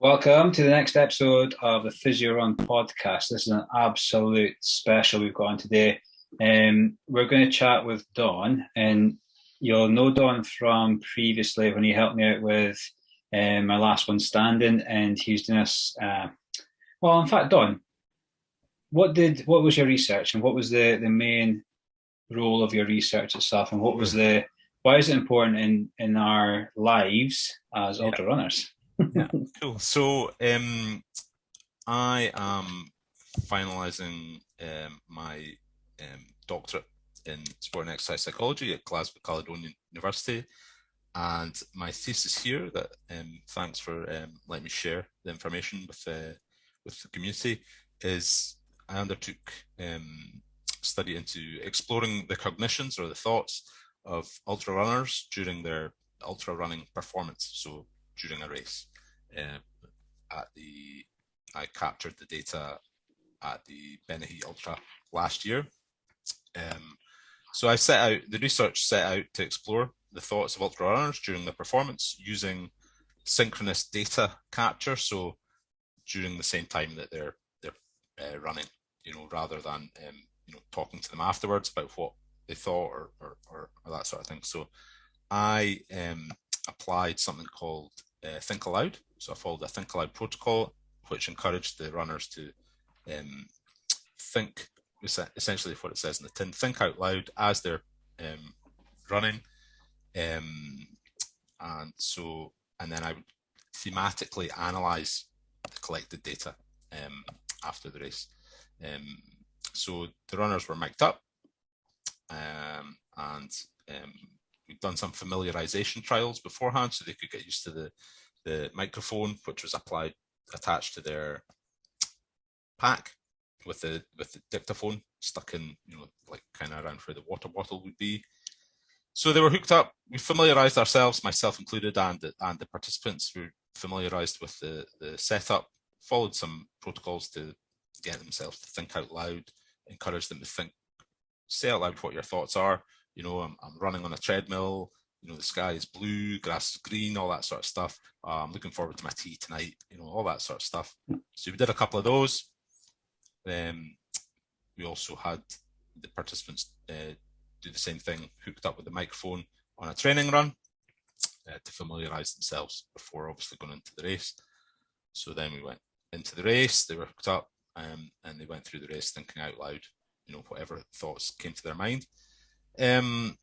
Welcome to the next episode of the Physio Run podcast. This is an absolute special we've got on today. We're going to chat with Don, and you'll know Don from previously when he helped me out with my last one standing, and he's doing this. In fact, Don, what was your research, and what was the main role of your research itself, and why is it important in our lives as ultra runners? Yeah, cool. So I am finalising my doctorate in sport and exercise psychology at Glasgow Caledonian University, and my thesis here, that thanks for letting me share the information with the community, is I undertook study into exploring the cognitions or the thoughts of ultra runners during their ultra running performance. So during a race. I captured the data at the Benahee Ultra last year. So the research set out to explore the thoughts of ultra runners during their performance using synchronous data capture. So during the same time that they're running, rather than talking to them afterwards about what they thought or that sort of thing. So I applied something called Think Aloud. So I followed a Think Aloud protocol, which encouraged the runners to think, essentially what it says in the tin, think out loud as they're running. And then I would thematically analyze the collected data after the race. So the runners were mic'd up, and we'd done some familiarization trials beforehand so they could get used to the microphone, which was attached to their pack with the dictaphone stuck in, like kind of around where the water bottle would be. So they were hooked up. We familiarized ourselves, myself included, and the participants were familiarized with the setup, followed some protocols to get themselves to think out loud, encourage them to think, say out loud what your thoughts are. I'm running on a treadmill, the sky is blue, grass is green, all that sort of stuff. I'm looking forward to my tea tonight, all that sort of stuff. So we did a couple of those. We also had the participants do the same thing, hooked up with the microphone on a training run to familiarize themselves before obviously going into the race. So then we went into the race, they were hooked up, and they went through the race thinking out loud, whatever thoughts came to their mind. I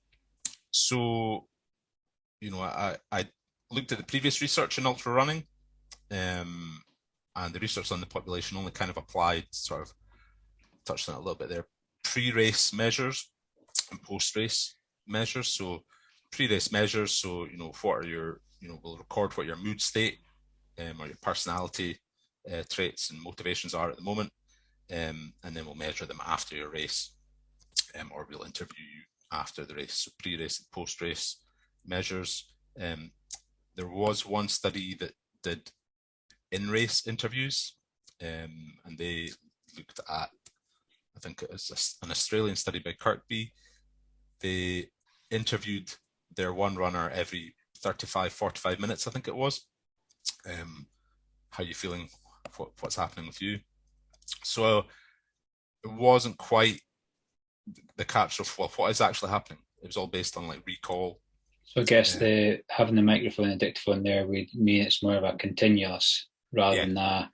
looked at the previous research in ultra running, and the research on the population only kind of applied, sort of touched on it a little bit there, pre-race measures and post-race measures. So pre-race measures, so what are your, we'll record what your mood state or your personality traits and motivations are at the moment, and then we'll measure them after your race, or we'll interview you after the race. So pre-race and post-race measures. There was one study that did in-race interviews, and they looked at, I think it was an Australian study by Kirkby. They interviewed their one runner every 35, 45 minutes, I think it was. How are you feeling? What's happening with you? So it wasn't quite the capture of what is actually happening. It was all based on like recall. So I guess having the microphone and dictaphone there would mean it's more of a continuous rather than a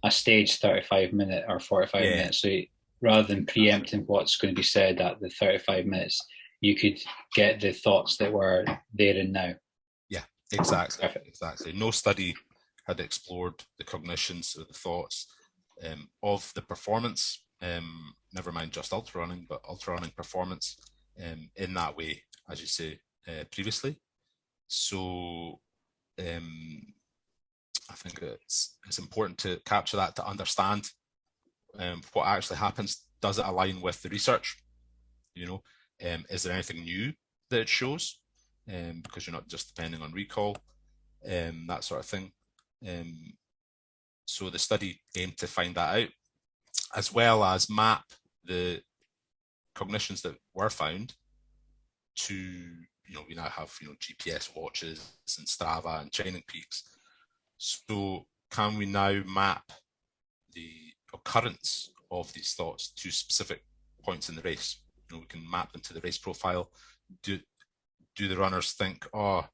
staged 35-minute or 45 minutes. So rather than preempting what's going to be said at the 35 minutes, you could get the thoughts that were there and now. Yeah, exactly. Perfect. Exactly. No study had explored the cognitions or the thoughts of the performance, never mind just ultra running, but ultra running performance in that way, as you say previously. So I think it's important to capture that, to understand what actually happens. Does it align with the research? Is there anything new that it shows? Because you're not just depending on recall, that sort of thing. So the study aimed to find that out, as well as map the cognitions that were found to, we now have, GPS watches and Strava and Training Peaks. So can we now map the occurrence of these thoughts to specific points in the race? You know, we can map them to the race profile. Do the runners think, oh,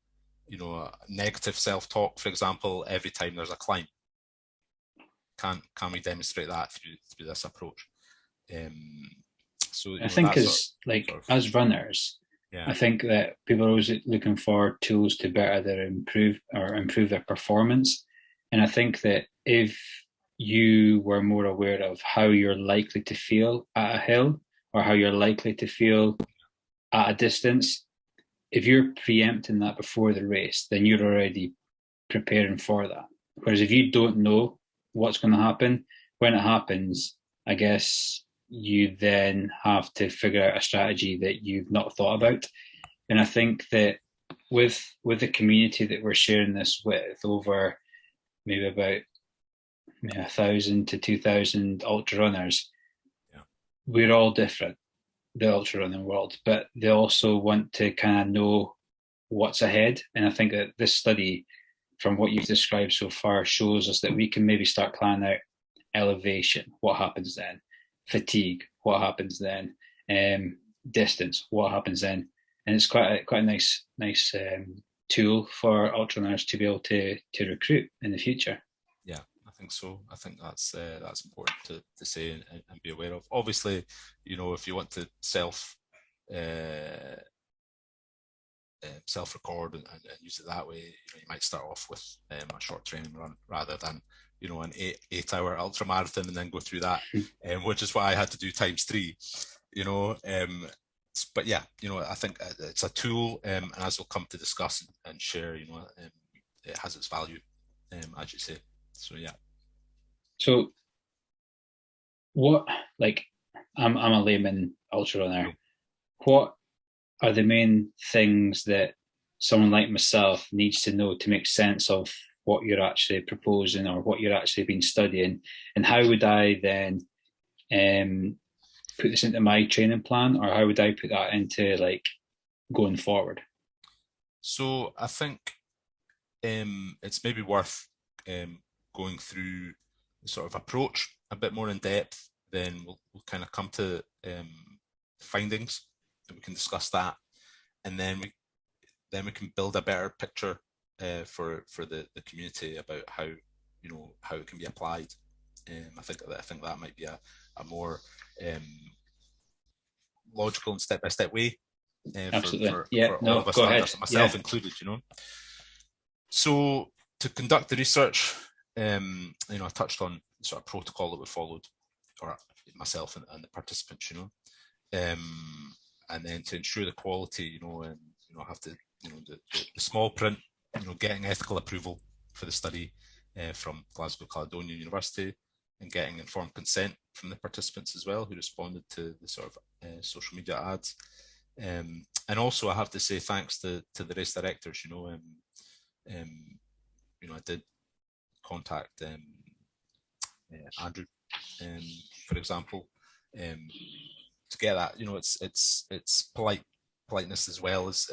you know, negative self-talk, for example, every time there's a climb? Can we demonstrate that through this approach? So I think as runners, I think that people are always looking for tools to better improve their performance. And I think that if you were more aware of how you're likely to feel at a hill or how you're likely to feel at a distance, if you're preempting that before the race, then you're already preparing for that. Whereas if you don't know what's going to happen, when it happens, I guess you then have to figure out a strategy that you've not thought about. And I think that with the community that we're sharing this with, over maybe about 1,000 to 2,000 ultra runners, we're all different, the ultra running world, but they also want to kind of know what's ahead. And I think that this study, from what you've described so far, shows us that we can maybe start planning out elevation, what happens then, fatigue, what happens then, distance, what happens then. And it's quite a nice tool for ultra runners to be able to recruit in the future. Yeah, I think so. I think that's important to say and be aware of. Obviously, you know, if you want to self-record and use it that way, you know, you might start off with a short training run rather than, you know, an 8-hour ultra marathon and then go through that, which is what I had to do ×3, you know. But yeah, you know, I think it's a tool, and as we'll come to discuss and share, you know, it has its value, as you say. So yeah. So what, like, I'm a layman ultra runner. What are the main things that someone like myself needs to know to make sense of what you're actually proposing or what you're actually been studying? And how would I then put this into my training plan, or how would I put that into, like, going forward? So I think it's maybe worth going through the sort of approach a bit more in depth. Then we'll kind of come to findings, and we can discuss that, and then we can build a better picture for the community about how, you know, how it can be applied. I think that might be a more logical and step-by-step way Absolutely. for No, all of us, go ahead. myself included, you know. So to conduct the research, you know, I touched on the sort of protocol that we followed, or myself and the participants, you know, and then to ensure the quality, you know, and, you know, have to, you know, the small print, you know, getting ethical approval for the study from Glasgow Caledonian University, and getting informed consent from the participants as well, who responded to the sort of social media ads. And also, I have to say thanks to the race directors. You know, you know, I did contact Andrew, for example, to get that. You know, it's politeness as well as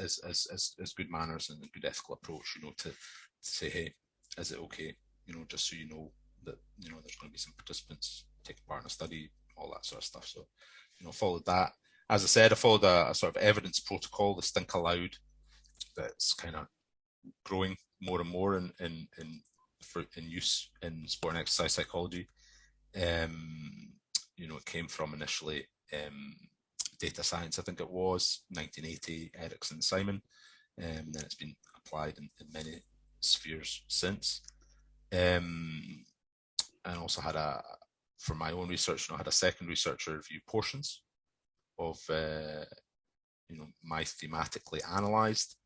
good manners and a good ethical approach. You know, to say, hey, is it okay? You know, just so you know that, you know, there's going to be some participants taking part in a study, all that sort of stuff. So, you know, followed that. As I said, I followed a sort of evidence protocol, the Think Aloud, that's kind of growing more and more in use in sport and exercise psychology. You know, it came from initially data science, I think it was 1980, Erickson, Simon, and then it's been applied in many spheres since. And also had for my own research, you know, I had a second researcher review portions of, you know, my thematically analysed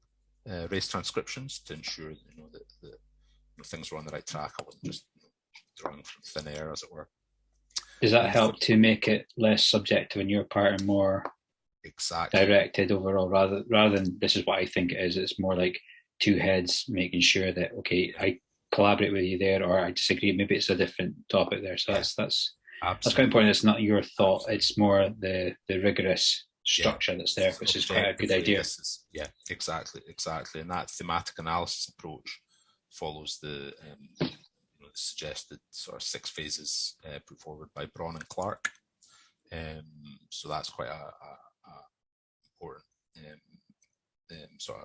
race transcriptions to ensure, you know, that you know, things were on the right track. I wasn't just, you know, drawing from thin air, as it were. Does that help to make it less subjective on your part and more directed overall, rather than this is what I think it is? It's more like two heads making sure that, okay, I collaborate with you there, or I disagree. Maybe it's a different topic there. So that's quite important. It's not your thought; it's more the rigorous structure that's there, which is quite a good idea. Exactly. And that thematic analysis approach follows the suggested sort of 6 phases put forward by Braun and Clark. So that's quite a important sort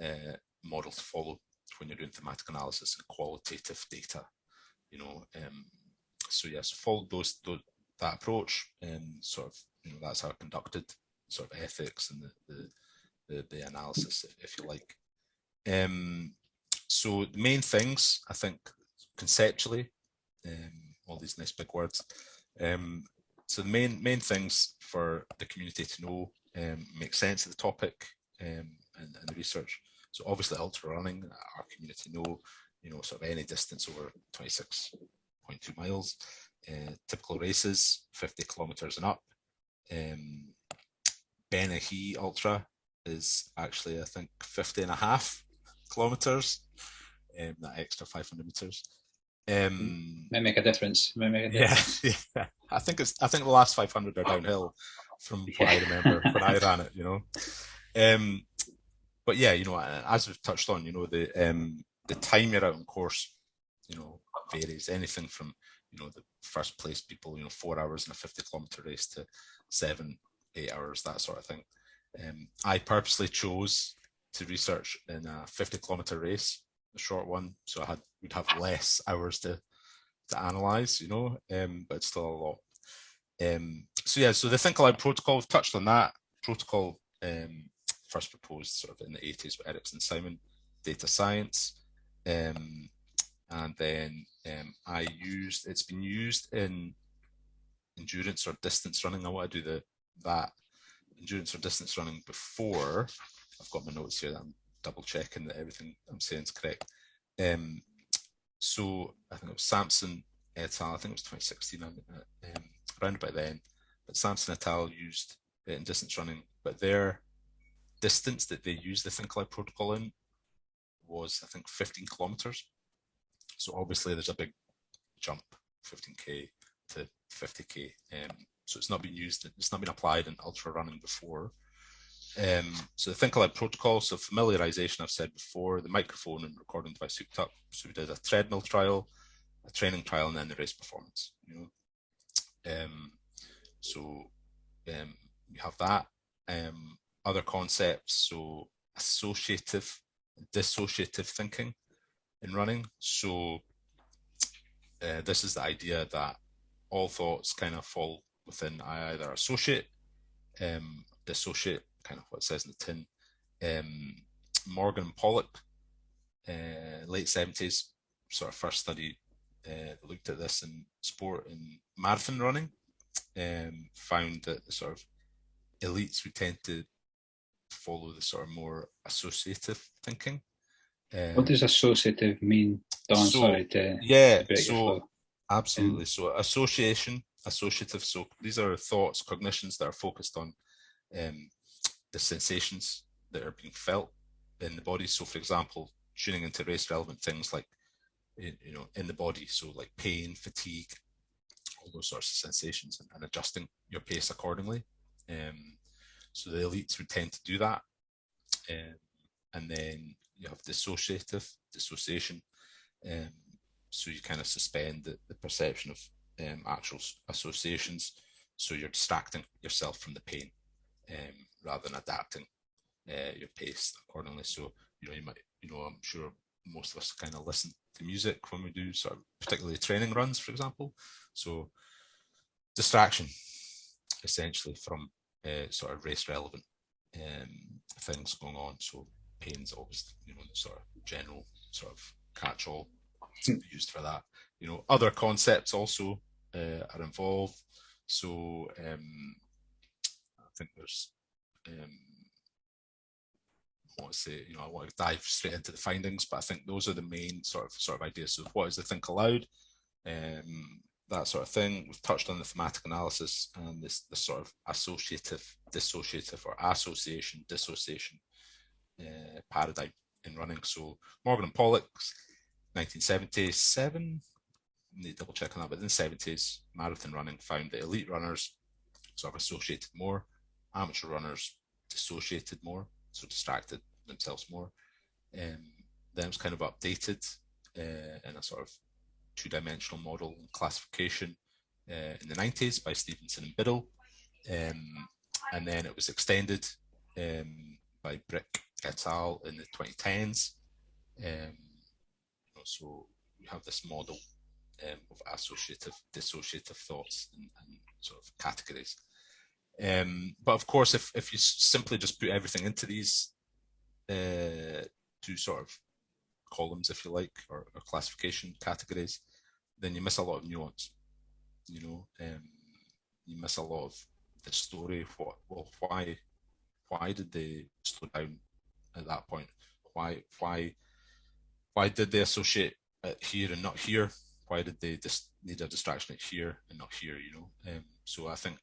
of model to follow when you're doing thematic analysis and qualitative data. So yes, followed that approach, and sort of that's how I conducted sort of ethics and the analysis, if you like. So the main things, I think, conceptually, all these nice big words. So the main things for the community to know, make sense of the topic and the research. So obviously ultra running, our community know, sort of any distance over 26.2 miles. Typical races, 50 kilometers and up. Ben Ahi Ultra is actually, I think, 50.5 kilometers. That extra 500 meters. Might make a difference. Yeah. I think the last 500 are downhill, from what I remember when I ran it. But yeah, as we've touched on, the time you're out on course, varies. Anything from the first place people, 4 hours in a 50-kilometer race to 7-8 hours, that sort of thing. I purposely chose to research in a 50-kilometer race, a short one, so we'd have less hours to analyze, but it's still a lot. So the Think Aloud protocol, we've touched on that protocol. First proposed sort of in the 80s with Erickson Simon, data science, and then it's been used in endurance or distance running. I want to do that endurance or distance running before. I've got my notes here that I'm double checking that everything I'm saying is correct. So I think it was Sampson et al. I think it was 2016, around about then. But Sampson et al. Used it in distance running, but their distance that they used the Think Aloud protocol in was, I think, 15 kilometers. So obviously there's a big jump, 15k to 50k. So it's not been applied in ultra running before. So the Think Aloud protocol, so familiarization, I've said before, the microphone and recording device hooked up. So we did a treadmill trial, a training trial, and then the race performance. We have that. Other concepts, so associative, dissociative thinking in running. So this is the idea that all thoughts kind of fall within either associate, dissociate, kind of what it says in the tin. Morgan and Pollock, late 70s, sort of first study looked at this in sport and marathon running, found that the sort of elites who tend to follow the sort of more associative thinking. What does associative mean, Don? Absolutely. So associative. So these are thoughts, cognitions that are focused on the sensations that are being felt in the body. So, for example, tuning into race relevant things like in the body, so like pain, fatigue, all those sorts of sensations, and adjusting your pace accordingly. So the elites would tend to do that. And then you have dissociation. So you kind of suspend the perception of actual associations. So you're distracting yourself from the pain rather than adapting your pace accordingly. So, you might, I'm sure most of us kind of listen to music when we do sort of particularly training runs, for example. So distraction, essentially, from sort of race relevant things going on. So pain's always, the sort of general sort of catch-all used for that. Other concepts also are involved. So I think there's I want to dive straight into the findings, but I think those are the main sort of ideas. So what is the Think Aloud? That sort of thing. We've touched on the thematic analysis and this sort of associative, dissociative, or association, dissociation paradigm in running. So Morgan and Pollock, 1977, need to double check on that, but in the 70s, marathon running found that elite runners sort of associated more, amateur runners dissociated more, so distracted themselves more. Then it was kind of updated in a sort of two-dimensional model and classification in the 90s by Stevenson and Biddle, and then it was extended by Brick et al. In the 2010s. So we have this model of associative, dissociative thoughts and sort of categories. But of course, if you simply just put everything into these two sort of columns, if you like, or classification categories, then you miss a lot of nuance. You miss a lot of the story of why did they slow down at that point? Why did they associate it here and not here? Why did they just need a distraction at here and not here? So I think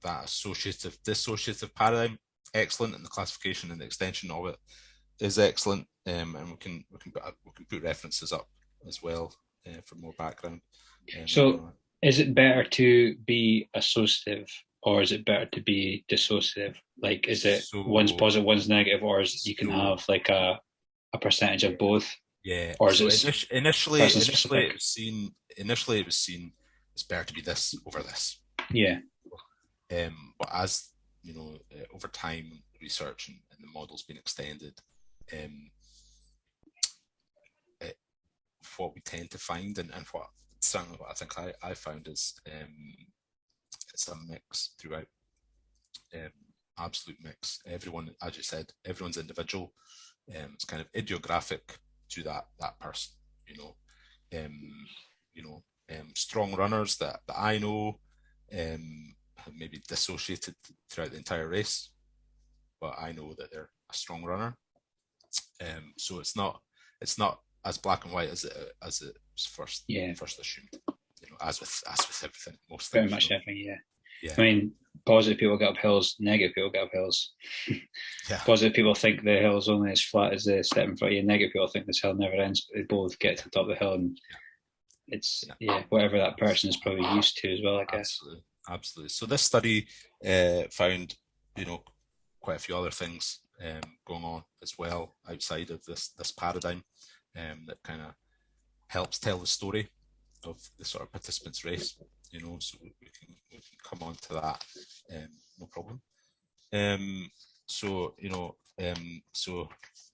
that associative dissociative paradigm, excellent, and the classification and the extension of it is excellent. And we can put references up as well for more background. So is it better to be associative, or is it better to be dissociative? Like, is it one's positive, one's negative, or you can have like a percentage of both? Yeah. Or is it initially it was seen it's better to be this over this. Yeah. But as over time, research and the model's been extended, what we tend to find and what certainly what I think I found is it's a mix throughout, absolute mix. Everyone, as you said, everyone's individual. It's kind of idiographic to that person. Strong runners that I know have maybe dissociated throughout the entire race, but I know that they're a strong runner. So it's not as black and white as it was first assumed. As with everything, most very things, much everything. Yeah. I mean, positive people get up hills, negative people get up hills. Yeah. Positive people think the hill's only as flat as the step in front of you. Negative people think this hill never ends, but they both get to the top of the hill, and it's whatever that person is probably used to as well, I guess. Absolutely. So this study found, quite a few other things going on as well outside of this paradigm that kind of helps tell the story of the sort of participants' race. So we can come on to that, no problem. So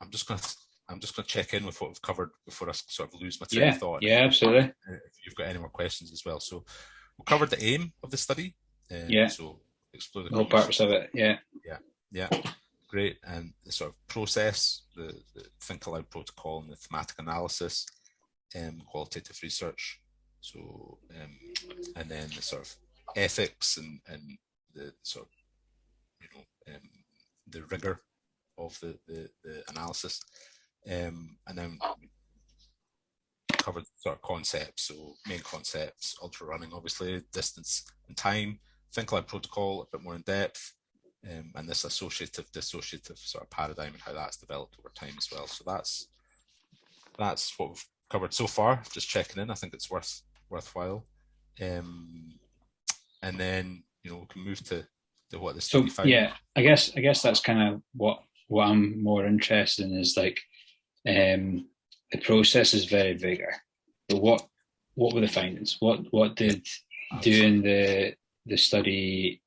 I'm just gonna check in with what we've covered before I sort of lose my train of thought. Yeah, absolutely. If you've got any more questions as well. So we covered the aim of the study. So explore the whole purpose of it. Yeah. Great. And the sort of process, the think aloud protocol, and the thematic analysis, qualitative research. So and then the sort of ethics and the sort of the rigor of the analysis, and then we covered sort of concepts. So main concepts: ultra running, obviously, distance and time, think aloud protocol, a bit more in depth, and this associative dissociative sort of paradigm and how that's developed over time as well. So that's what we've covered so far. Just checking in. I think it's worthwhile. And then we can move to what the study found. Yeah, I guess that's kind of what I'm more interested in is like the process is very vigor. But what were the findings? What did doing the study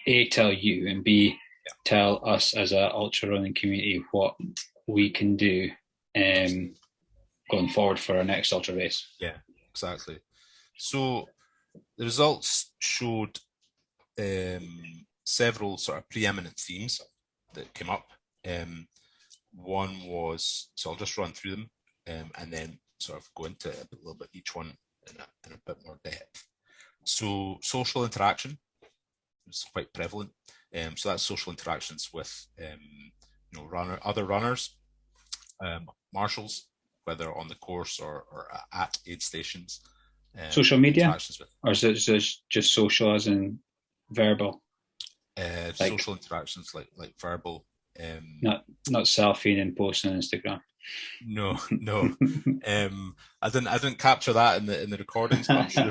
A tell you, and B tell us as a ultra running community what we can do going forward for our next ultra race? Yeah, exactly. So the results showed several sort of preeminent themes that came up. One was, so I'll just run through them and then sort of go into a little bit each one in a bit more depth. So social interaction is quite prevalent. So that's social interactions with other runners, marshals, whether on the course or at aid stations. Social media, or is it just social as in verbal? Social interactions like verbal. Not selfie and posting on Instagram. No. I didn't capture that in the recordings, but I'm sure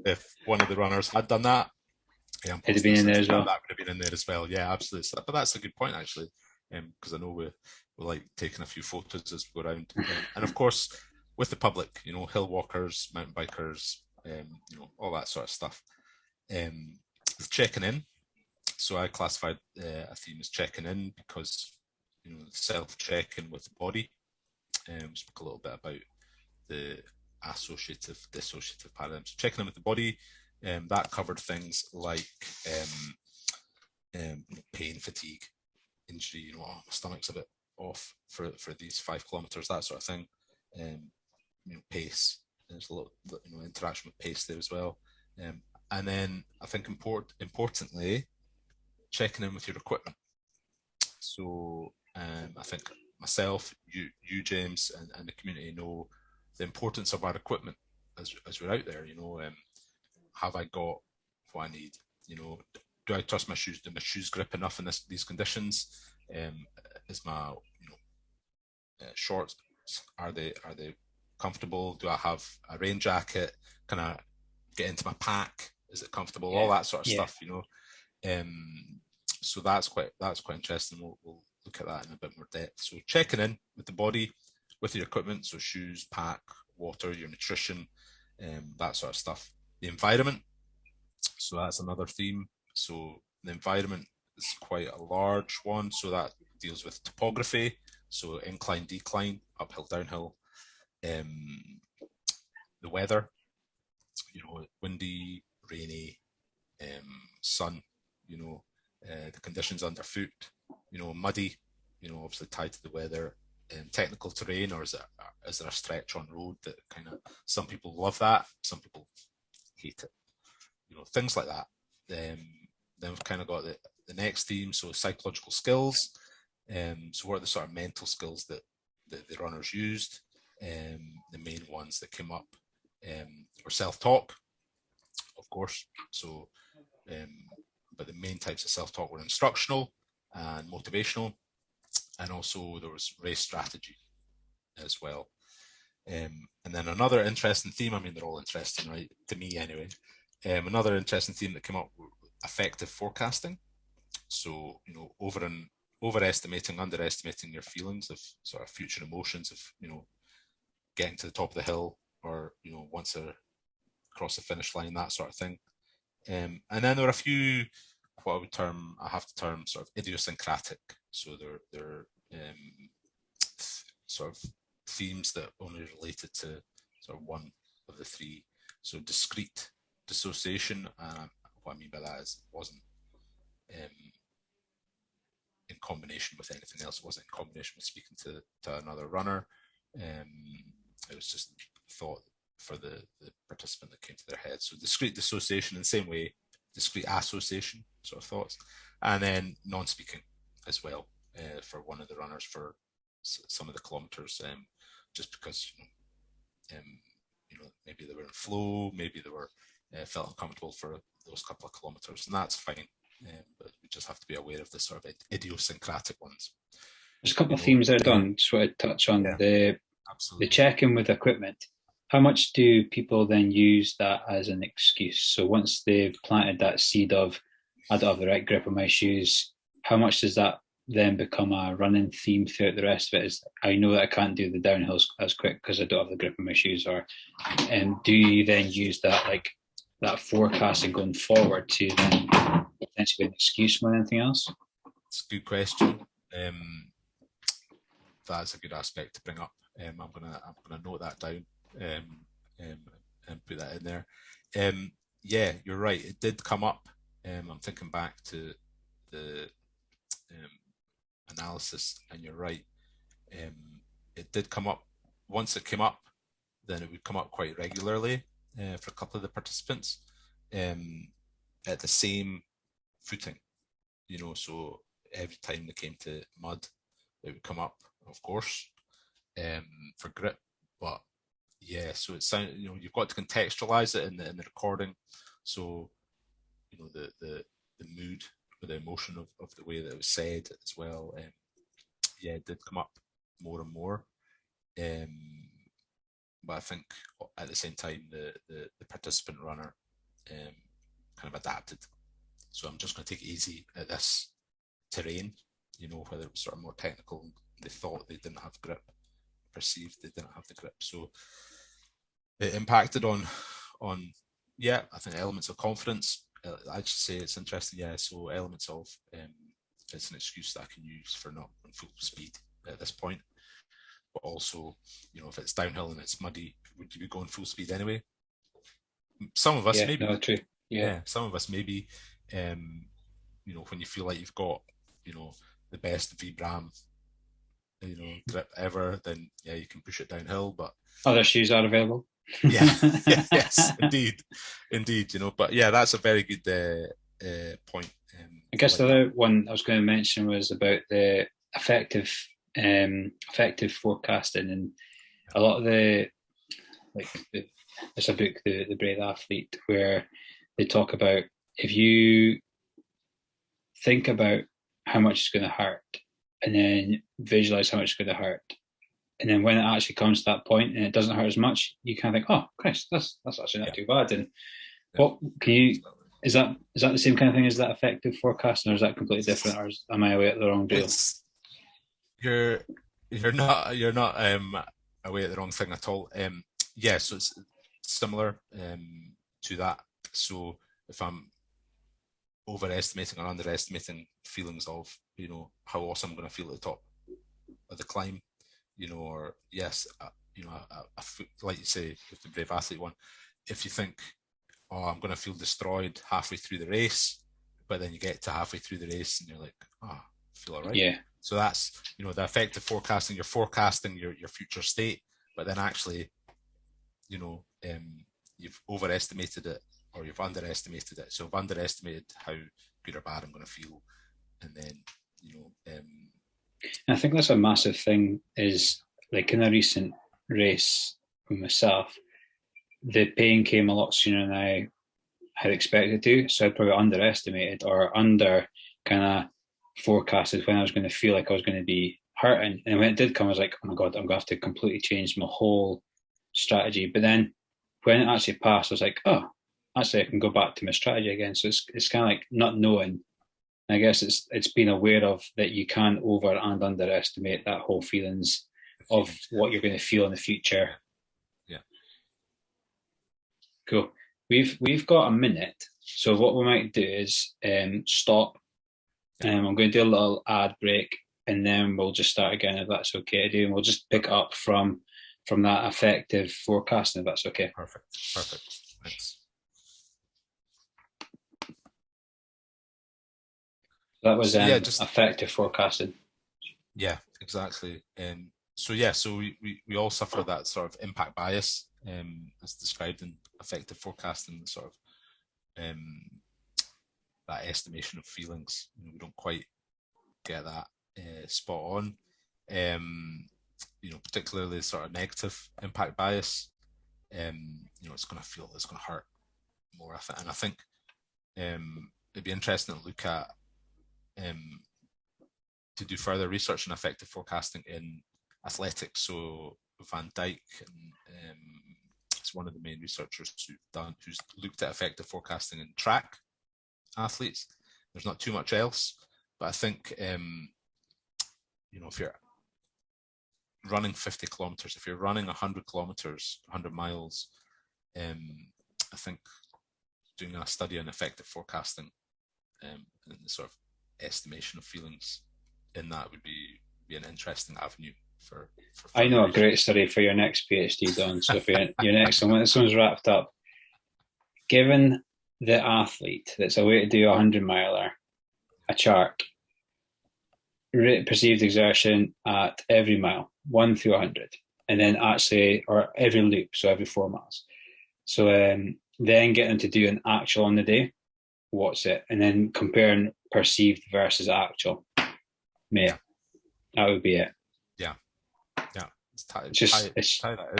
if one of the runners had done that, it'd have been in there as well. That would have been in there as well. Yeah, absolutely. So, but that's a good point actually, because I know we like taking a few photos as we go around, and of course with the public, hill walkers, mountain bikers, all that sort of stuff. Checking in. So I classified a theme as checking in because, self-checking with the body. Spoke a little bit about the associative, dissociative paradigms. Checking in with the body, that covered things like pain, fatigue, injury, my stomach's a bit off for these 5 kilometers, that sort of thing. Pace, there's a lot, interaction with pace there as well. And then I think importantly, checking in with your equipment. So I think myself, you James, and the community know the importance of our equipment as we're out there. Have I got what I need? Do I trust my shoes? Do my shoes grip enough in these conditions? Is my shorts, are they comfortable? Do I have a rain jacket? Can I get into my pack? Is it comfortable? All that sort of stuff, so that's quite interesting. We'll look at that in a bit more depth. So checking in with the body, with your equipment, so shoes, pack, water, your nutrition, that sort of stuff. The environment, so that's another theme. So the environment is quite a large one. So that deals with topography, so incline, decline, uphill, downhill. The weather, windy, rainy, sun, the conditions underfoot, muddy, obviously tied to the weather. Technical terrain, or is there a stretch on road that kind of, some people love that, some people hate it, things like that. Then we've kind of got the next theme, so psychological skills. So what are the sort of mental skills that the runners used? The main ones that came up were self-talk, of course. So, but the main types of self-talk were instructional and motivational, and also there was race strategy as well. And then another interesting theme, they're all interesting, right, to me anyway. Another interesting theme that came up were affective forecasting. So, overestimating, underestimating your feelings of sort of future emotions of, getting to the top of the hill, or, once they're across the finish line, that sort of thing. And then there are a few, what I have to term sort of idiosyncratic. So they're sort of themes that only related to sort of one of the 3. So discrete dissociation, what I mean by that is it wasn't in combination with anything else. It wasn't in combination with speaking to another runner. It was just thought for the participant that came to their head. So discrete dissociation in the same way, discrete association sort of thoughts, and then non-speaking as well for one of the runners for some of the kilometers, just because maybe they were in flow, maybe they were felt uncomfortable for those couple of kilometers, and that's fine. But we just have to be aware of the sort of idiosyncratic ones. There's a couple of themes there, Don. Just want to touch on the check-in with equipment. How much do people then use that as an excuse? So once they've planted that seed of, I don't have the right grip on my shoes, how much does that then become a running theme throughout the rest of it? Is, I know that I can't do the downhills as quick because I don't have the grip on my shoes, or do you then use that, like that forecasting going forward, to then potentially an excuse more than anything else? It's a good question. That's a good aspect to bring up. I'm gonna note that down and put that in there. Yeah, you're right. It did come up. I'm thinking back to the analysis, and you're right. It did come up. Once it came up, then it would come up quite regularly for a couple of the participants at the same footing. So every time they came to mud, it would come up, of course, for grip. But yeah, so it sounds, you've got to contextualize it in the recording. So the mood or the emotion of the way that it was said as well. Yeah, it did come up more and more. But I think at the same time the participant runner kind of adapted. So I'm just going to take it easy at this terrain, whether it was sort of more technical, they thought they didn't have grip. perceived they didn't have the grip. So it impacted on yeah, I think elements of confidence. I should say it's interesting. Yeah, so elements of it's an excuse that I can use for not on full speed at this point. But also, you know, if it's downhill and it's muddy, would you be going full speed anyway? Some of us maybe. No, true. Yeah, some of us maybe. You know, when you feel like you've got, you know, the best Vibram, you know, grip ever, then yeah, you can push it downhill. But other shoes are available. yes, indeed, you know. But yeah, that's a very good point. I guess the other one I was going to mention was about the effective forecasting, and a lot of there's a book, the Brave Athlete, where they talk about if you think about how much it's going to hurt and then visualize how much it's going to hurt, and then when it actually comes to that point and it doesn't hurt as much, you kind of think, oh Christ, that's actually not too bad. And what can you, is that the same kind of thing as that effective forecasting, or is that completely different, or am I away at the wrong deal? You're not away at the wrong thing at all. Yeah, so it's similar to that. So if I'm overestimating or underestimating feelings of, you know, how awesome I'm going to feel at the top of the climb, you know, or yes, you know, like you say with the Brave Athlete one, if you think, oh, I'm going to feel destroyed halfway through the race, but then you get to halfway through the race and you're like, oh, I feel all right. Yeah. So that's, you know, the effective forecasting. You're forecasting your future state, but then actually, you know, you've overestimated it or you've underestimated it. So I've underestimated how good or bad I'm going to feel, and then, you know, I think that's a massive thing. Is like in a recent race with myself, the pain came a lot sooner than I had expected to. So I probably underestimated or under kind of forecasted when I was going to feel like I was going to be hurting. And when it did come, I was like, oh my God, I'm going to have to completely change my whole strategy. But then when it actually passed, I was like, oh, actually I can go back to my strategy again. So it's kind of like not knowing. I guess it's being aware of that you can over and underestimate that whole feelings of what you're going to feel in the future. Yeah. Cool. We've got a minute. So what we might do is stop. I'm going to do a little ad break, and then we'll just start again if that's okay to do. And we'll just pick up from that effective forecasting if that's okay. Perfect. Thanks. That was just effective forecasting. Yeah, exactly. So we all suffer that sort of impact bias, as described in effective forecasting, sort of that estimation of feelings. You know, we don't quite get that spot on. You know, particularly sort of negative impact bias. You know, it's going to hurt more. And I think it'd be interesting to look at to do further research on effective forecasting in athletics. So Van Dijk is one of the main researchers who's looked at effective forecasting in track athletes. There's not too much else, but I think you know, if you're running 50 kilometers, if you're running 100 kilometers, 100 miles, I think doing a study on effective forecasting and the sort of estimation of feelings in that would be an interesting avenue for I know a great study for your next PhD, Don. So for your next one, when this one's wrapped up, given the athlete that's away to do a 100-miler, a chart, perceived exertion at every mile, 1 through 100, and then actually, or every loop, so every 4 miles. So then get them to do an actual on the day, what's it, and then comparing perceived versus actual. Mate, that would be it. Yeah. Because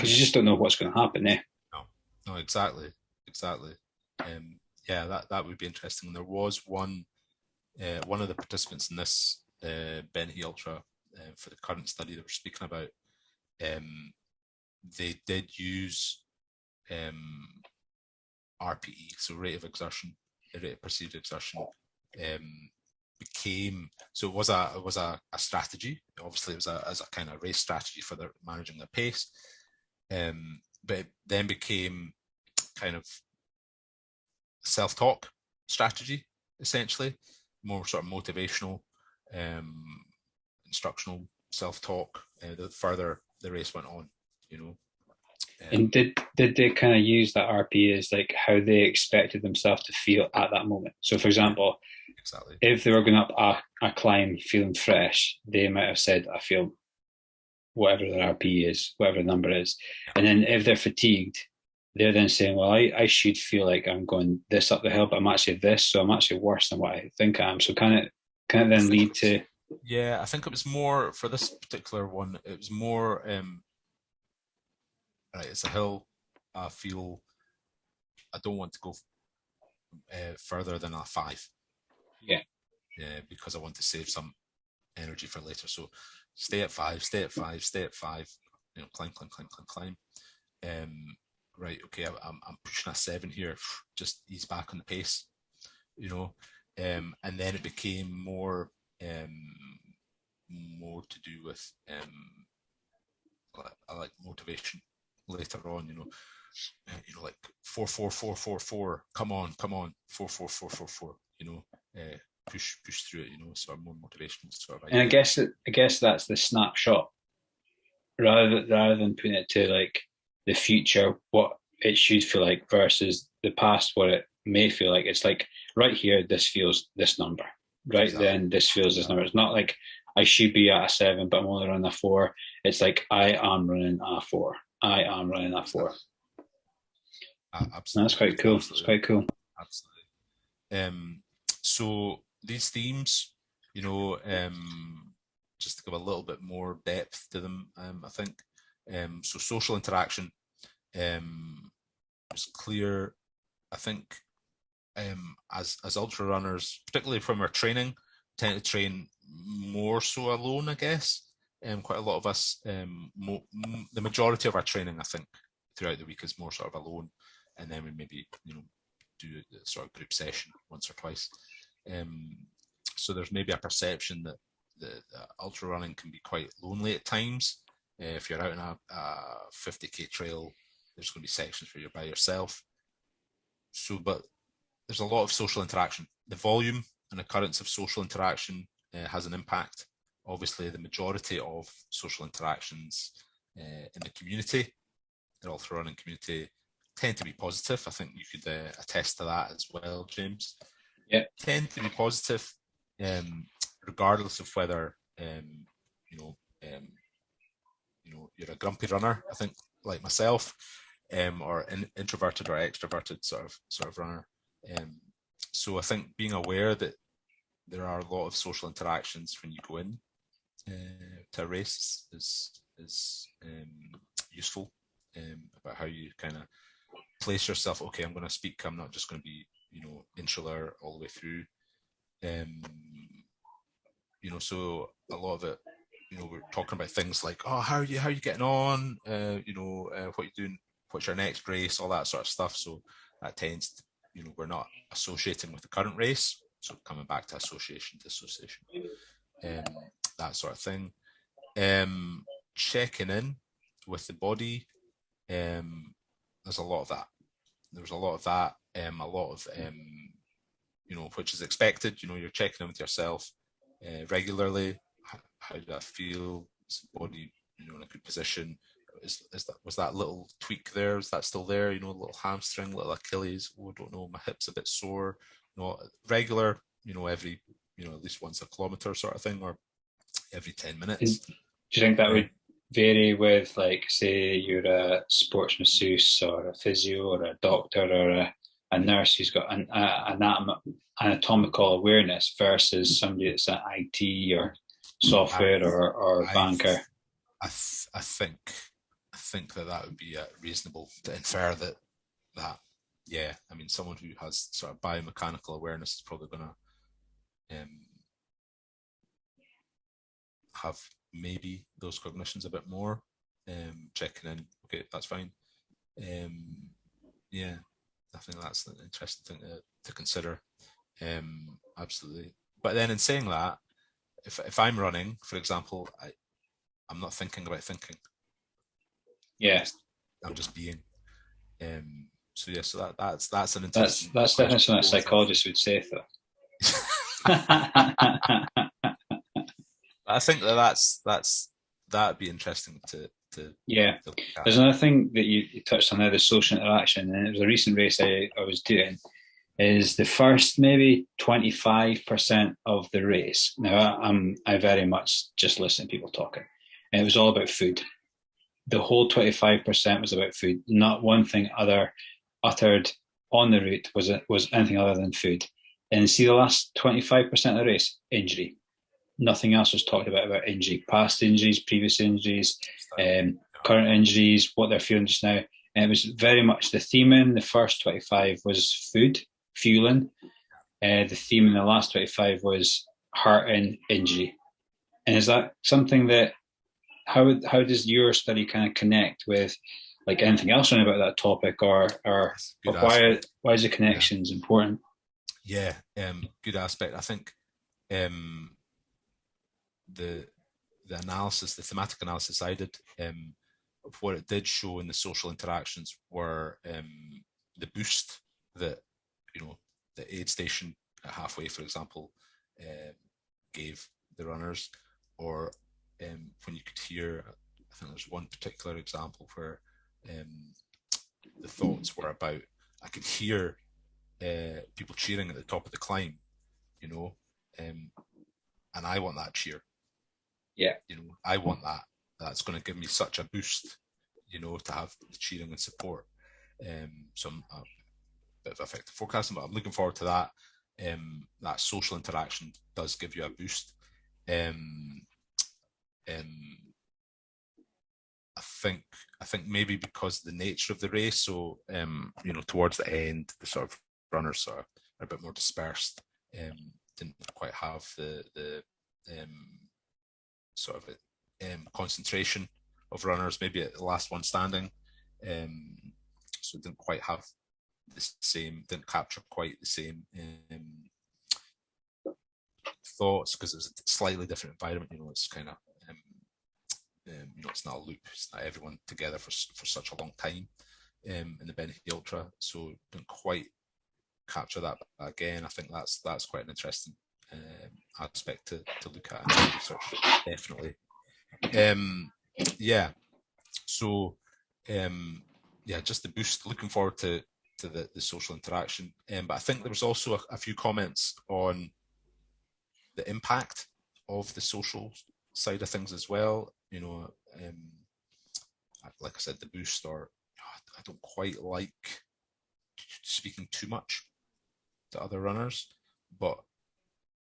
you just don't know what's going to happen there. No, exactly. Yeah, that would be interesting. And there was one of the participants in this Bentley Ultra for the current study that we're speaking about. They did use RPE, so rate of exertion, rate of perceived exertion, became, so it was a strategy. Obviously, it was as a kind of race strategy for their managing their pace, but it then became kind of self-talk strategy, essentially, more sort of motivational, instructional self-talk. The further the race went on, you know. And did they kind of use that RP as like how they expected themselves to feel at that moment? So, for example, exactly, if they were going up a climb feeling fresh, they might have said, "I feel whatever their RP is, whatever the number is," and then if they're fatigued, they're then saying, "Well, I should feel like I'm going this up the hill, but I'm actually this, so I'm actually worse than what I think I am." So, can it then lead to? Yeah, I think it was more for this particular one. It was more right. It's a hill. I feel I don't want to go further than a 5. Yeah. Because I want to save some energy for later. So stay at 5, stay at 5, stay at 5. You know, climb, climb, climb, climb, climb. Right. Okay. I'm pushing a 7 here. Just ease back on the pace. You know, and then it became more to do with like motivation later on. You know, like 4-4-4-4-4. Come on, 4-4-4-4-4. You know, push through it. You know, sort of more motivational sort of And idea. I guess that's the snapshot rather than putting it to like the future, what it should feel like versus the past, what it may feel like. It's like right here, this feels this number. Right Exactly. then, this feels this number. It's not like I should be at a 7, but I'm only running a 4. It's like I am running a 4. I am running a 4. That's Absolutely. quite cool. It's Absolutely. quite cool. Absolutely. So these themes, you know, just to give a little bit more depth to them, I think. So social interaction was clear. I think as ultra runners, particularly from our training, tend to train more so alone, I guess. Quite a lot of us, the majority of our training, I think, throughout the week is more sort of alone, and then we maybe do a sort of group session once or twice. So there's maybe a perception that the ultra running can be quite lonely at times. If you're out on a 50k trail, there's going to be sections where you're by yourself. So, but there's a lot of social interaction. The volume and occurrence of social interaction has an impact. Obviously, the majority of social interactions in the community, the ultra running community, tend to be positive. I think you could attest to that as well, James. Yeah. Tend to be positive, regardless of whether you're a grumpy runner. I think, like myself, or introverted or extroverted sort of runner. So I think being aware that there are a lot of social interactions when you go in to a race is useful, about how you kind of place yourself. Okay, I'm going to speak. I'm not just going to be insular all the way through. So a lot of it, we're talking about things like, oh, how are you getting on? What are you doing? What's your next race? All that sort of stuff. So that tends to, we're not associating with the current race. So coming back to association, dissociation, that sort of thing. Checking in with the body. There's a lot of that. There's a lot of that. A lot of, which is expected. You're checking in with yourself regularly. How do I feel? Is the body, in a good position? Was that little tweak there? Is that still there? Little hamstring, little Achilles. Oh, I don't know. My hip's a bit sore. Regular. Every at least once a kilometer sort of thing, or every 10 minutes. Do you think that would vary with, like, say you're a sports masseuse or a physio or a doctor or a nurse who's got an anatomical awareness versus somebody that's an IT or software or banker? I think that would be reasonable to infer that yeah, I mean, someone who has sort of biomechanical awareness is probably going to have maybe those cognitions a bit more. Checking in, okay, that's fine. Yeah, I think that's an interesting thing to consider. Absolutely. But then in saying that, if I'm running, for example, I'm not thinking about thinking. Yeah. I'm just being. So yeah, so that's an interesting. That's definitely something a psychologist would say, though. I think that'd be interesting to yeah. look at. There's another thing that you touched on there, the social interaction, and it was a recent race I was doing. Is the first maybe 25% of the race. Now I very much just listen to people talking, and it was all about food. The whole 25% was about food. Not one thing uttered on the route was anything other than food. And see the last 25% of the race, injury. Nothing else was talked about injury, past injuries, previous injuries, current injuries, what they're feeling just now. And it was very much the theme in the first 25 was food, fueling. The theme in the last 25 was heart and injury. And is that something that, how does your study kind of connect with like anything else about that topic, or why is the connections important? Yeah, good aspect. I think the analysis, the thematic analysis I did, of what it did show in the social interactions were the boost that the aid station at halfway, for example, gave the runners, or when you could hear, I think there's one particular example where the thoughts were about, I could hear people cheering at the top of the climb, and I want that cheer. Yeah. I want that. That's going to give me such a boost, to have the cheering and support. So I'm a bit of effective forecasting, but I'm looking forward to that. That social interaction does give you a boost. I think maybe because of the nature of the race, so towards the end, the sort of runners are a bit more dispersed. Didn't quite have the sort of concentration of runners, maybe at the last one standing. So didn't quite have the same, didn't capture quite the same thoughts, because it was a slightly different environment. It's kind of it's not a loop. It's not everyone together for such a long time in the Benefit Ultra, so didn't quite capture that. But again, I think that's quite an interesting aspect to look at in the research, definitely. So just the boost. Looking forward to the social interaction. But I think there was also a few comments on the impact of the social side of things as well. Like I said, the boost, or I don't quite like speaking too much to other runners, but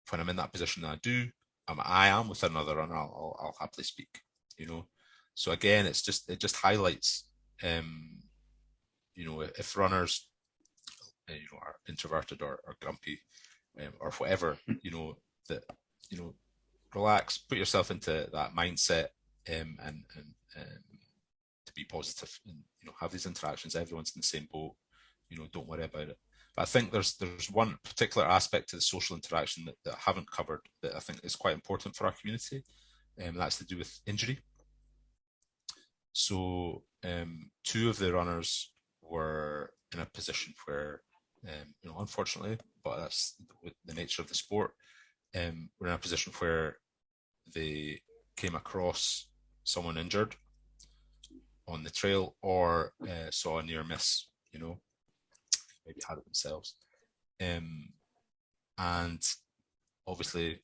when I'm in that position that I am with another runner, I'll happily speak. So again, it just highlights, if runners, are introverted or grumpy, or whatever, that relax, put yourself into that mindset, and to be positive, and have these interactions. Everyone's in the same boat. Don't worry about it. But I think there's one particular aspect to the social interaction that I haven't covered that I think is quite important for our community, and that's to do with injury. So two of the runners were in a position where, unfortunately, but that's the nature of the sport, were in a position where they came across someone injured on the trail, or saw a near miss, maybe had it themselves. And obviously,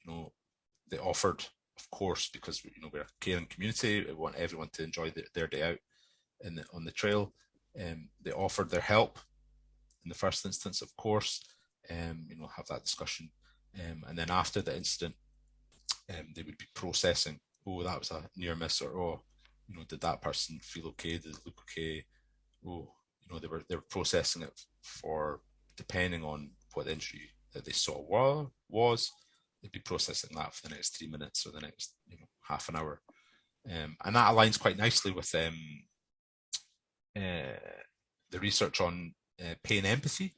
they offered, of course, because we're a caring community, we want everyone to enjoy their day out on the trail. They offered their help in the first instance, of course, have that discussion. And then after the incident, they would be processing, oh, that was a near miss, or did that person feel okay? Did it look okay? Oh, they were processing it for, depending on what the injury that they saw was, they'd be processing that for the next 3 minutes or the next half an hour. And that aligns quite nicely with the research on pain empathy.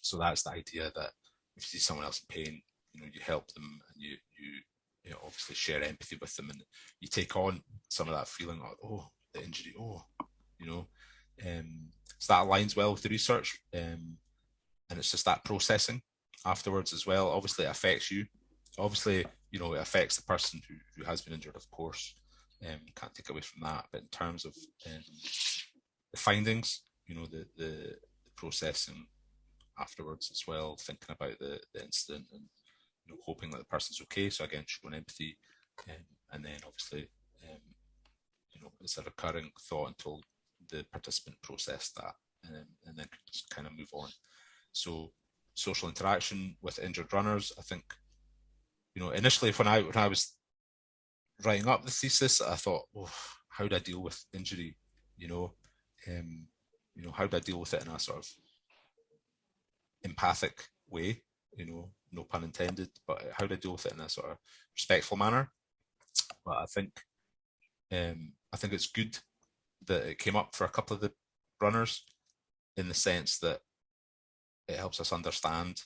So that's the idea that if you see someone else in pain, you help them, and you know, obviously share empathy with them, and you take on some of that feeling of, oh, the injury, oh, you know, so that aligns well with the research, and it's just that processing afterwards as well. Obviously, it affects you. Obviously, you know, it affects the person who has been injured, of course. Can't take away from that. But in terms of the findings, you know, the processing afterwards as well, thinking about the incident, and you know, hoping that the person's okay. So again, showing empathy, and then obviously, you know, it's a recurring thought until the participant process that, and then just kind of move on. So social interaction with injured runners, I think, you know, initially when I was writing up the thesis, I thought, oh, how do I deal with injury? You know, how do I deal with it in a sort of empathic way? You know, no pun intended, but how do I deal with it in a sort of respectful manner? But I think it's good that it came up for a couple of the runners, in the sense that it helps us understand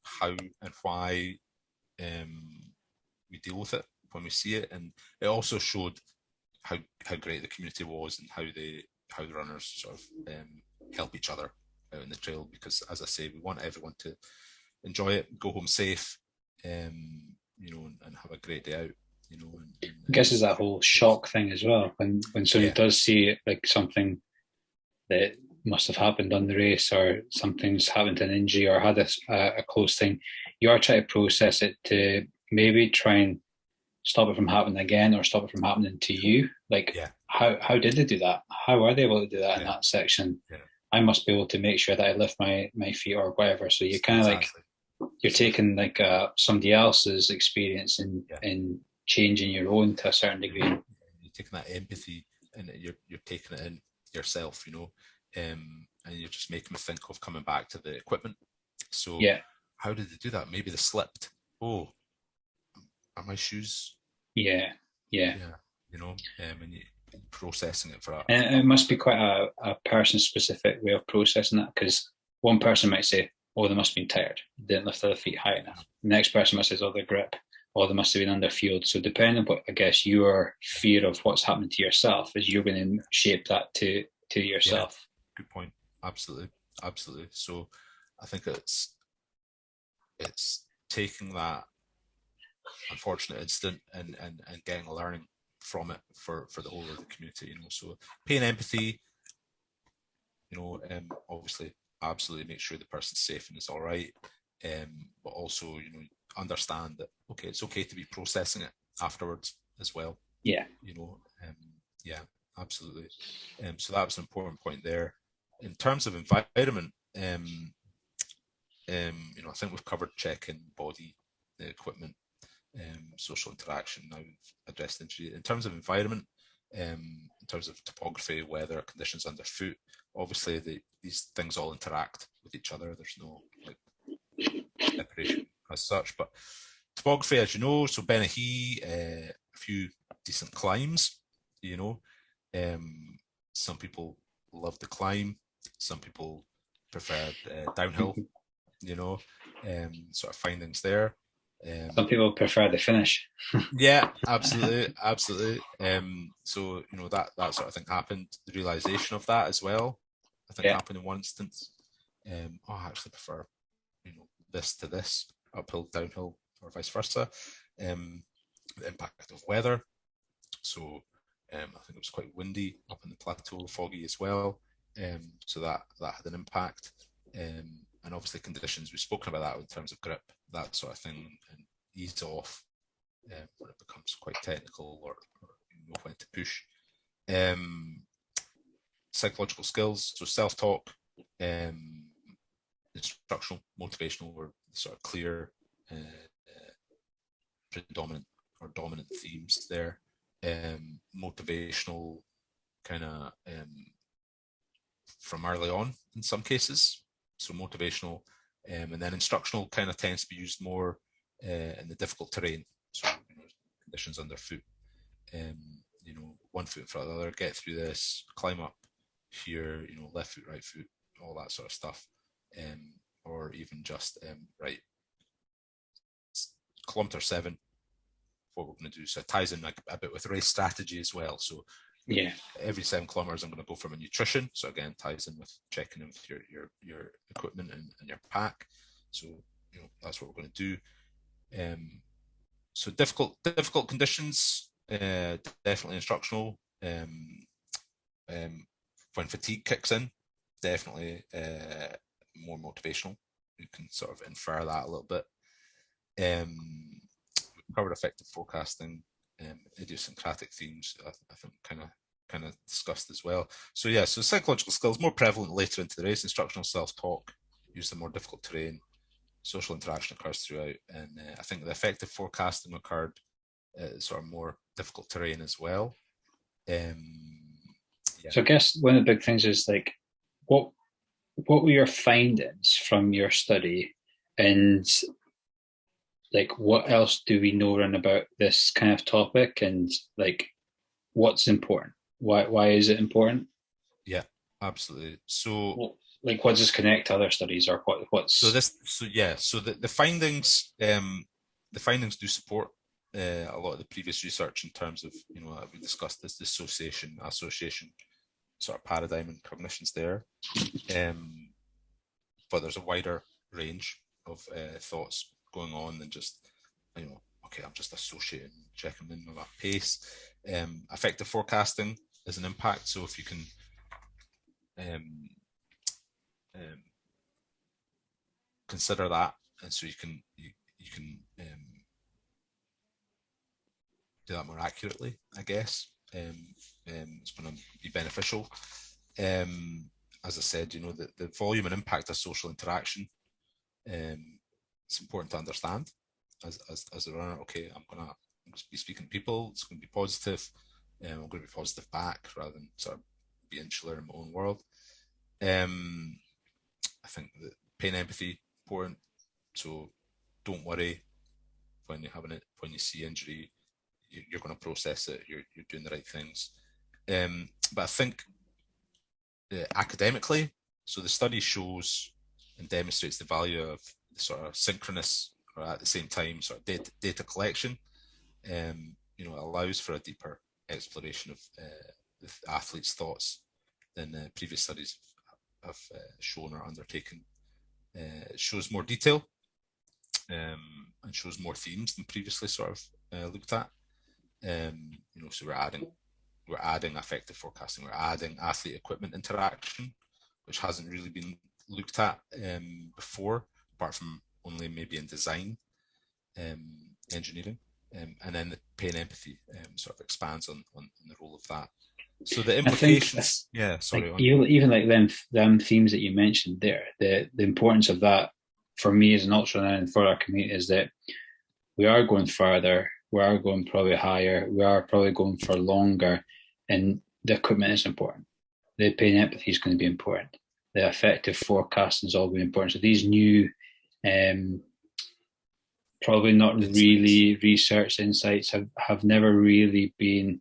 how and why we deal with it when we see it, and it also showed how great the community was, and how the runners sort of help each other out in the trail, because, as I say, we want everyone to enjoy it, go home safe, you know, and have a great day out, you know. I guess it's that whole shock thing as well, when somebody does see it, like something that must have happened on the race, or something's happened to an injury, or had a close thing. You are trying to process it to maybe try and stop it from happening again, or stop it from happening to you. Like, how did they do that? How are they able to do that in that section? I must be able to make sure that I lift my feet or whatever. So you kind of like, you're taking like somebody else's experience and changing your own to a certain degree. You're taking that empathy, and you're taking it in yourself, you know, and you're just making me think of coming back to the equipment. So how did they do that? Maybe they slipped. Oh, are my shoes? Yeah. You know, and you processing it for and it must be quite a person-specific way of processing that, because one person might say, oh, they must have been tired, they didn't lift their feet high enough. The next person might say, oh, their grip, or they must have been under field. So depending on what, I guess, your fear of what's happening to yourself, is you're going to shape that to yourself. Good point. Absolutely. So I think it's taking that unfortunate incident and getting a learning from it for the whole of the community, you know. So paying empathy, you know, obviously absolutely make sure the person's safe and is all right, but also, you know, understand that it's okay to be processing it afterwards as well. You know, absolutely. So that was an important point there. In terms of environment, you know, I think we've covered check-in, body, the equipment, social interaction. Now we've addressed injury. In terms of environment, in terms of topography, weather, conditions underfoot, obviously these things all interact with each other. There's no like separation as such, but topography, as you know, so Benahee, a few decent climbs, you know. Some people love the climb, some people prefer downhill, you know, sort of findings there. Some people prefer the finish. Yeah, absolutely. So, you know, that sort of thing happened. The realization of that as well, I think, happened in one instance. I actually prefer, you know, this to this, uphill, downhill, or vice versa. The impact of weather. So I think it was quite windy up in the plateau, foggy as well. So that had an impact. And obviously conditions, we've spoken about that in terms of grip, that sort of thing, and ease off when it becomes quite technical, or you know when to push. Psychological skills, so self-talk, instructional, motivational, were sort of clear, predominant or dominant themes there. Motivational, kind of from early on in some cases. So motivational, and then instructional kind of tends to be used more in the difficult terrain. So, you know, conditions underfoot, you know, one foot in front of the other, get through this, climb up here, you know, left foot, right foot, all that sort of stuff. Or even just, right, kilometer 7, what we're going to do. So it ties in like a bit with race strategy as well. So yeah, every 7 kilometers, I'm going to go for my nutrition. So again, ties in with checking in with your equipment and your pack. So that's what we're going to do. So difficult conditions, definitely instructional. When fatigue kicks in, definitely more motivational. You can sort of infer that a little bit. We've covered effective forecasting, idiosyncratic themes. I think kind of discussed as well. So yeah, so psychological skills more prevalent later into the race. Instructional self-talk, use the more difficult terrain. Social interaction occurs throughout, and I think the effective forecasting occurred sort of more difficult terrain as well. Yeah. So I guess one of the big things is like, what were your findings from your study, and like what else do we know around about this kind of topic, and like what's important? Why is it important? Yeah, absolutely. So like what does this connect to other studies, or what's so the findings do support a lot of the previous research in terms of we discussed this dissociation association sort of paradigm and cognitions there, but there's a wider range of thoughts going on than just okay, I'm just associating, checking in with a pace. Effective forecasting is an impact. So if you can consider that, and so you can do that more accurately, I guess. It's going to be beneficial. As I said, the volume and impact of social interaction. It's important to understand as a runner. Okay, I'm going to be speaking to people. It's going to be positive. I'm going to be positive back rather than sort of be insular in my own world. I think that pain empathy important. So don't worry when when you see injury. You're going to process it. You're doing the right things. But I think academically, so the study shows and demonstrates the value of the sort of synchronous or at the same time sort of data collection. It allows for a deeper exploration of the athlete's thoughts than previous studies have shown or undertaken. It shows more detail and shows more themes than previously sort of looked at. So we're adding effective forecasting, we're adding athlete equipment interaction, which hasn't really been looked at before, apart from only maybe in design engineering, and then the pain empathy sort of expands on the role of that. So the implications, even like them themes that you mentioned there, the importance of that for me as an ultra and for our community is that we are going further, we are going probably higher, we are probably going for longer, and the equipment is important. The pain empathy is going to be important. The effective forecasting is all going to be important. So these new, probably not really research insights have never really been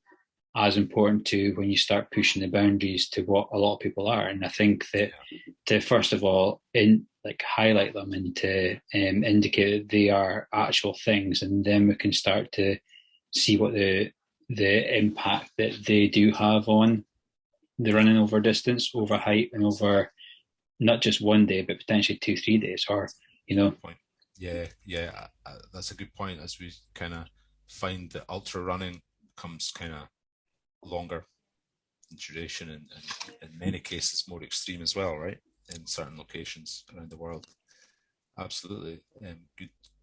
as important to when you start pushing the boundaries to what a lot of people are. And I think that to first of all highlight them and to indicate that they are actual things, and then we can start to see what the impact that they do have on the running over distance, over height, and over not just one day, but potentially 2-3 days, or Yeah, that's a good point. As we kind of find that ultra running becomes kind of longer in duration and in many cases more extreme as well, right? In certain locations around the world. Absolutely.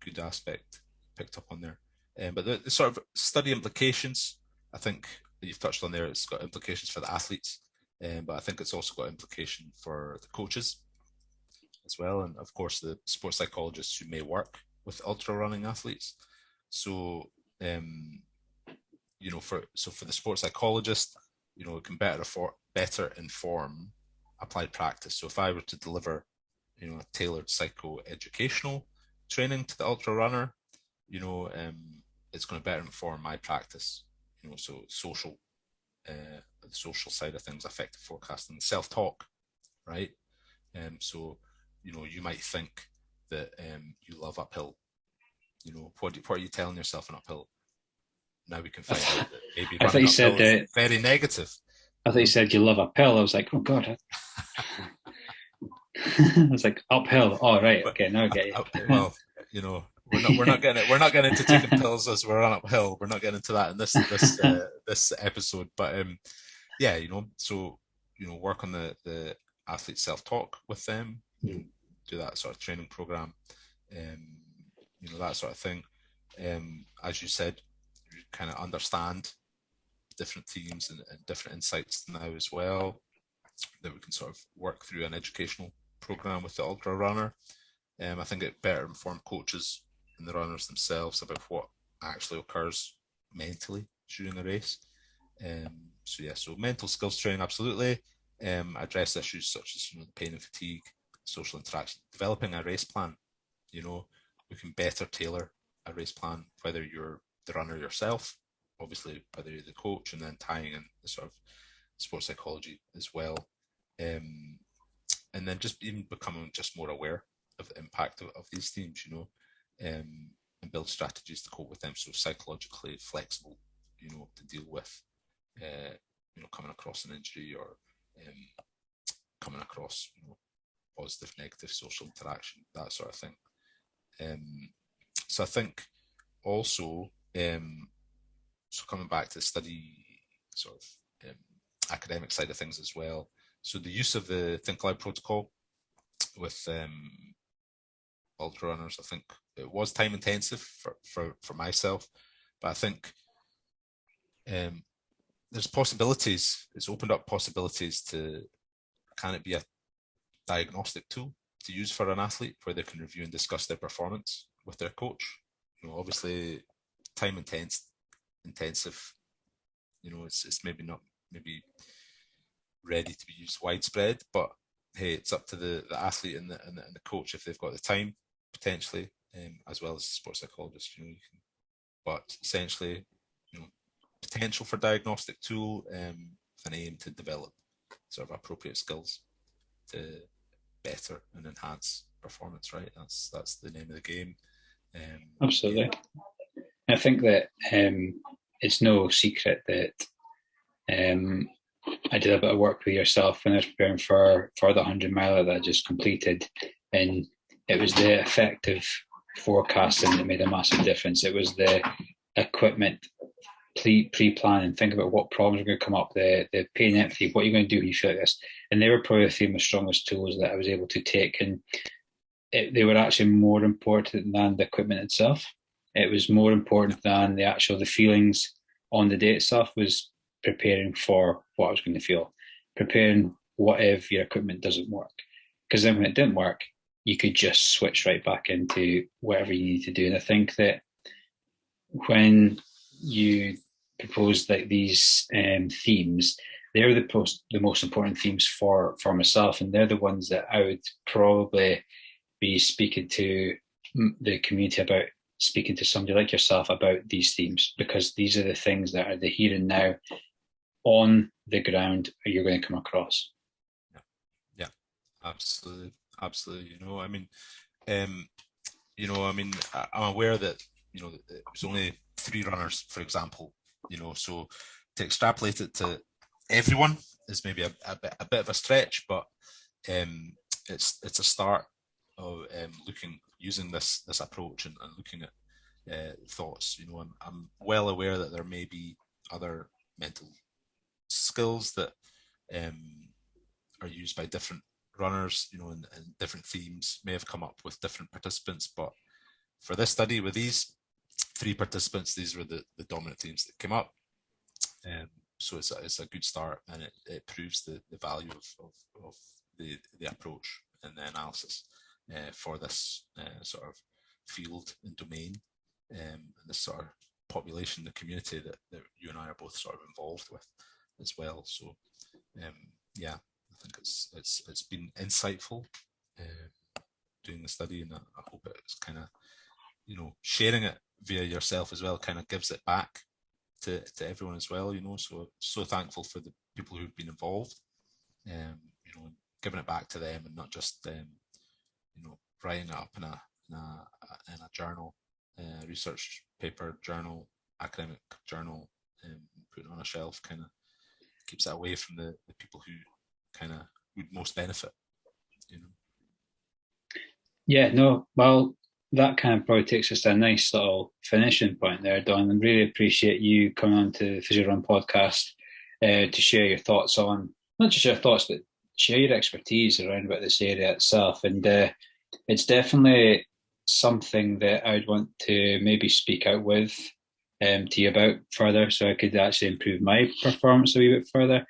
Good aspect picked up on there. But the sort of study implications, I think that you've touched on there, it's got implications for the athletes, but I think it's also got implication for the coaches as well, and of course the sports psychologists who may work with ultra running athletes. So for the sports psychologist, it can better inform applied practice. So if I were to deliver a tailored psychoeducational training to the ultra runner, it's going to better inform my practice. So the social side of things, effective forecasting, self-talk, right? So you might think that you love uphill You know, what are you telling yourself in uphill? Now we can find out that maybe I thought running you said uphill is very negative. I thought you said you love uphill. I was like, oh god. I was like, uphill. Oh right, But okay, now I get you. well, you know, we're not getting into taking pills as we're on uphill. We're not getting into that in this episode. But yeah, you know, so you know, work on the athlete self-talk with them. You know, do that sort of training program. You know, that sort of thing. As you said, you kind of understand different themes and different insights now as well, that we can sort of work through an educational program with the ultra runner. I think it better inform coaches and the runners themselves about what actually occurs mentally during a race. So yeah, so mental skills training, absolutely. Address issues such as, you know, the pain and fatigue, social interaction, developing a race plan. You know, we can better tailor a race plan, whether you're the runner yourself, obviously, whether you're the coach, and then tying in the sort of sports psychology as well. And then just even becoming just more aware of the impact of these themes, you know, and build strategies to cope with them. So psychologically flexible, you know, to deal with, you know, coming across an injury or coming across, you know, positive, negative social interaction, that sort of thing. So I think also, so coming back to the study sort of academic side of things as well. So the use of the Think Loud protocol with ultra runners, I think it was time intensive for myself, but I think there's possibilities. It's opened up possibilities to, can it be a diagnostic tool to use for an athlete where they can review and discuss their performance with their coach? You know, obviously time intensive, you know, it's maybe not ready to be used widespread, but hey, it's up to the athlete and the coach if they've got the time, potentially, as well as the sports psychologist. You know, you can, but essentially, you know, potential for diagnostic tool with an aim to develop sort of appropriate skills to better and enhance performance. Right, that's the name of the game. Absolutely. Yeah. I think that it's no secret that I did a bit of work with yourself when I was preparing for the 100 miler that I just completed, and it was the effective forecasting that made a massive difference. It was the equipment pre-planning, think about what problems are going to come up, the pain and empathy, what you're going to do when you feel like this, and they were probably the most strongest tools that I was able to take, and they were actually more important than the equipment itself. It was more important than the feelings on the day itself. Was preparing for what I was going to feel, preparing what if your equipment doesn't work, because then when it didn't work, you could just switch right back into whatever you need to do. And I think that when you propose like these themes, they're the most important themes for myself, and they're the ones that I would probably be speaking to the community about, speaking to somebody like yourself about these themes, because these are the things that are the here and now on the ground you're going to come across. Yeah, absolutely. You know, I mean, you know, I mean, I'm aware that, you know, it was only 3 runners, for example, you know, so to extrapolate it to everyone is maybe a bit of a stretch, but it's a start of using this approach and looking at thoughts. You know, I'm well aware that there may be other mental skills that are used by different runners, you know, and different themes may have come up with different participants. But for this study, with these 3 participants, these were the dominant themes that came up. So it's a good start, and it proves the value of the approach and the analysis for this sort of field and domain, and this sort of population, the community that you and I are both sort of involved with as well. So yeah, I think it's been insightful doing the study, and I hope it's kind of, you know, sharing it via yourself as well kind of gives it back to everyone as well, you know. So thankful for the people who've been involved, you know, giving it back to them, and not just you know, writing it up in a journal research paper, journal, academic journal, put it on a shelf, kind of keeps it away from the people who kind of would most benefit, you know. Yeah, no, well, that kind of probably takes us to a nice little finishing point there, Don. I really appreciate you coming on to the Physio Run podcast to share your thoughts on, not just your thoughts, but share your expertise around about this area itself. And it's definitely something that I'd want to maybe speak out with to you about further, so I could actually improve my performance a wee bit further.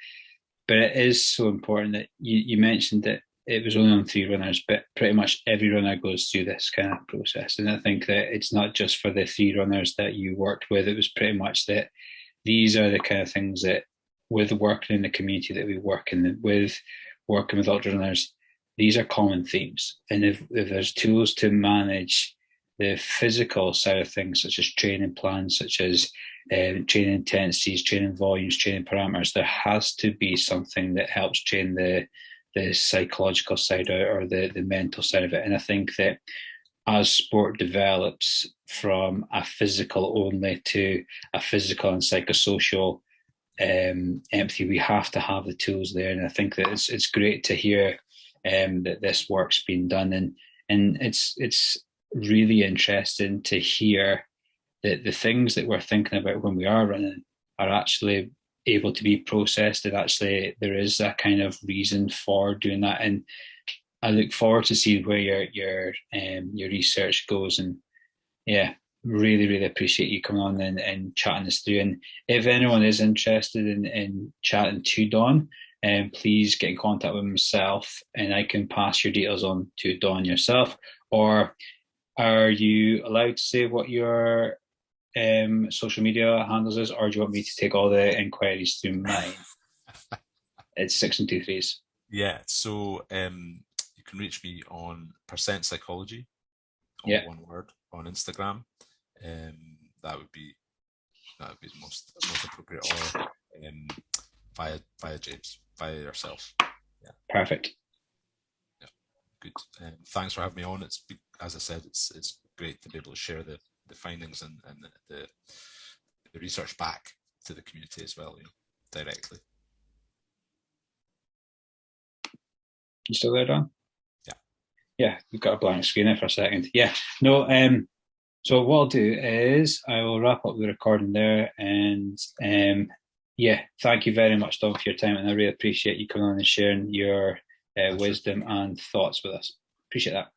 But it is so important that you mentioned that it was only on 3 runners, but pretty much every runner goes through this kind of process. And I think that it's not just for the 3 runners that you worked with, it was pretty much that these are the kind of things that, with working in the community that we work in, with working with ultra runners, these are common themes. And if there's tools to manage the physical side of things, such as training plans, such as training intensities, training volumes, training parameters, there has to be something that helps train the psychological side or the mental side of it. And I think that as sport develops from a physical only to a physical and psychosocial empathy, we have to have the tools there. And I think that it's great to hear that this work's been done, and it's really interesting to hear that the things that we're thinking about when we are running are actually able to be processed, and actually there is a kind of reason for doing that. And I look forward to see where your research goes. And yeah, really appreciate you coming on and chatting this through. And if anyone is interested in chatting to Dawn, please get in contact with myself, and I can pass your details on to Dawn yourself. Or are you allowed to say what your social media handles is, or do you want me to take all the inquiries through mine? It's 6 and 2 3s. Yeah, so you can reach me on %psychology, all one word, on Instagram. That would be the most appropriate, or via James, via yourself. Yeah. Perfect. Yeah, good. Thanks for having me on. It's, as I said, it's great to be able to share the findings and the research back to the community as well, directly. You still there, Don? Yeah. Yeah, you've got a blank screen there for a second. Yeah. No, so what I'll do is I will wrap up the recording there, and yeah, thank you very much, Don, for your time, and I really appreciate you coming on and sharing your wisdom and thoughts with us. Appreciate that.